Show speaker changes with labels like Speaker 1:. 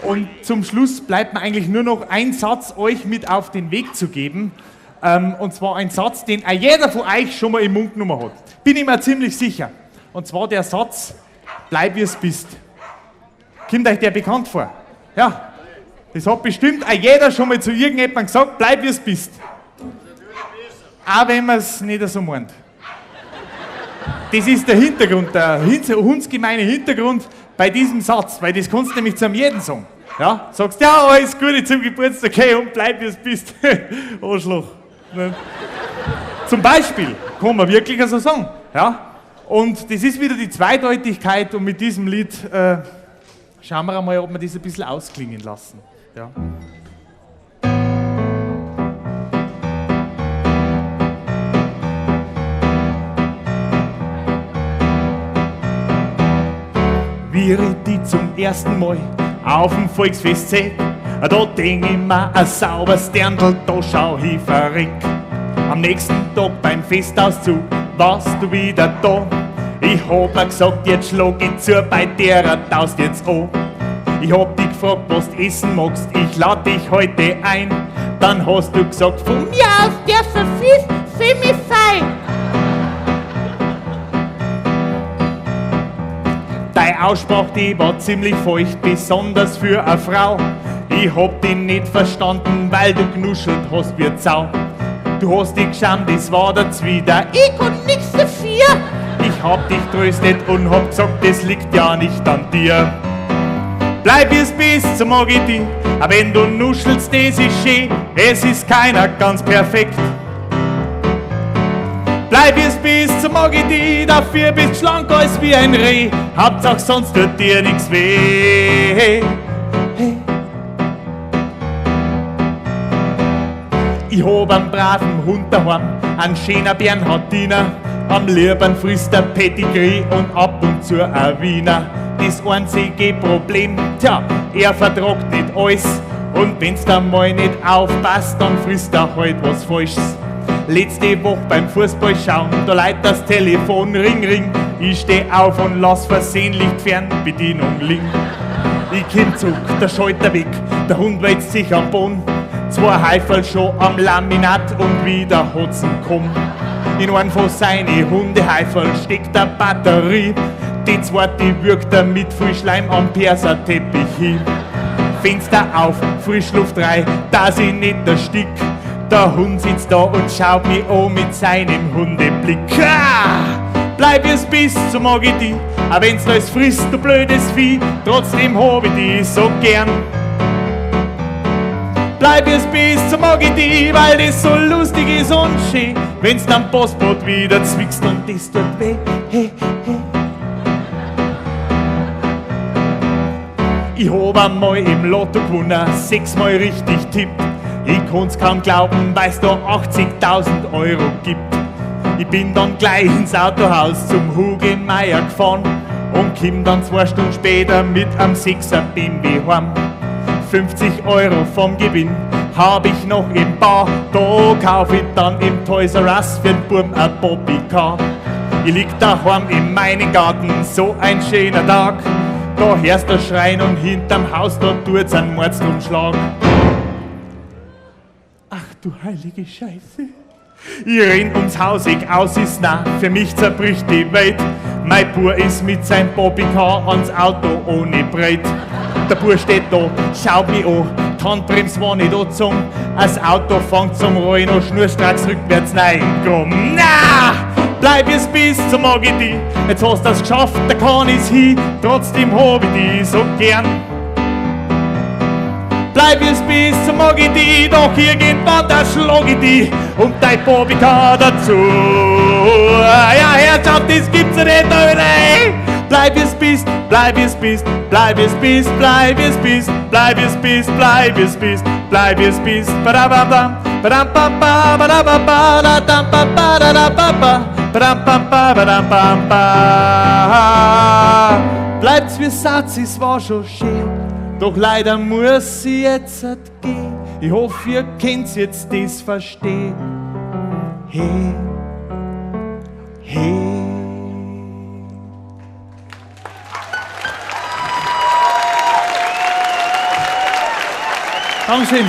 Speaker 1: Und zum Schluss bleibt mir eigentlich nur noch ein Satz euch mit auf den Weg zu geben. Und zwar ein Satz, den auch jeder von euch schon mal im Mund genommen hat. Bin ich mir ziemlich sicher. Und zwar der Satz, bleib wie es bist. Kommt euch der bekannt vor? Ja. Das hat bestimmt auch jeder schon mal zu irgendjemandem gesagt, bleib wie es bist. Auch wenn man es nicht so meint. Das ist der Hintergrund, der hundsgemeine Hintergrund bei diesem Satz, weil das kannst du nämlich zu jedem sagen. Ja? Sagst, ja, alles Gute zum Geburtstag, okay, und bleib wie es bist. Arschloch. Zum Beispiel kann man wirklich so sagen. Ja? Und das ist wieder die Zweideutigkeit und mit diesem Lied schauen wir einmal, ob wir das ein bisschen ausklingen lassen. Ja. Wie ich die zum ersten Mal auf dem Volksfest seh, da denk ich mir, ein sauberes Dirndl, da schau ich verreck. Am nächsten Tag beim Festauszug warst du wieder da. Ich hab mir gesagt, jetzt schlag ich zu, bei der taust jetzt an. Ich hab dich gefragt, was du essen magst, ich lad dich heute ein. Dann hast du gesagt, von mir aus der Verfies, fühl mich fein. Deine Aussprache, die war ziemlich feucht, besonders für eine Frau. Ich hab dich nicht verstanden, weil du knuschelt hast wie Zau. Du hast dich geschämt, das war der Zwider, ich kann nix dafür. Ich hab dich tröstet und hab gesagt, das liegt ja nicht an dir. Bleib wie es bist, so mag ich dich, aber wenn du nuschelst, das ist schön, es ist keiner ganz perfekt. Bleib wie es bist, so mag ich dich, dafür bist du schlank als wie ein Reh, Hauptsache sonst tut dir nichts weh. Hey. Ich hab einen braven Hund daheim, einen schönen Bernhardiner, am liebsten frisst der Pedigree und ab und zu ein Wiener. Das einzige Problem, tja, er vertragt nicht alles. Und wenn's da mal nicht aufpasst, dann frisst er halt was Falsches. Letzte Woche beim Fußball schauen, da leitet das Telefon Ring, Ring. Ich steh auf und lass versehentlich die Fernbedienung liegen. Ich komm zurück, der Schalter weg, der Hund wälzt sich am Boden. 2 Häufel schon am Laminat und wieder hat's ihn gekommen. In einem von seinen Hundehäufel steckt eine Batterie. Die zweite wirkt er mit viel Schleim am Perserteppich hin. Fenster auf, Frischluft rein, dass ich nicht erstick. Der Hund sitzt da und schaut mich an mit seinem Hundeblick. Bleib wie es bist, so mag ich dich, auch wenn's alles frisst, du blödes Vieh, trotzdem hab ich dich so gern. Bleib wie es bist, so mag ich dich, weil das so lustig ist und schön, wenn's dann Postbote wieder zwickst und das tut weh. Hey, hey. Ich hab einmal im Lotto gewonnen, 6-mal richtig tippt. Ich kann's kaum glauben, weil's da 80.000 € gibt. Ich bin dann gleich ins Autohaus zum Hugo Meier gefahren und komm dann 2 Stunden später mit am 6er BMW heim. 50 € vom Gewinn hab ich noch im Bar, da kauf ich dann im Toys R Us für den Buben ein Bobbycar. Ich lieg daheim in meinem Garten, so ein schöner Tag. Da hörst du Schreien und hinterm Haus, da tut's einen Mordstromschlag. Ach du heilige Scheiße. Ich renn ums Haus, ich aus ist nah, für mich zerbricht die Welt. Mein Bub ist mit seinem Bobbycar ans Auto ohne Brett. Der Bub steht da, schaut mich an, die Handbremse war nicht angezogen. Das Auto fängt zum Rollen an, schnurstracks rückwärts rein. Komm, na! Bleib wie es bist, so mag ich dich. Jetzt hast du es geschafft, da kann ich's hin. Trotzdem hab ich dich so gern. Bleib wie es bist, so mag ich dich. Doch irgendwann, da schlag ich dich. Und dein Bobbycar dazu. Ja, Herrschaft, das gibt's ja nicht, Alter. Bleib wie es bist, bleib wie es bist, bleib wie es bist, bleib wie es bist, bleib wie es bist, bleib wie es bist, bleib wie es bist. Badabam, badabam, badabam, badabam, badabam. Bleibt's wie Satz, es war schon schön, doch leider muss sie jetzt gehen. Ich hoffe, ihr könnt's jetzt das verstehen. Hey, hey. Dankeschön.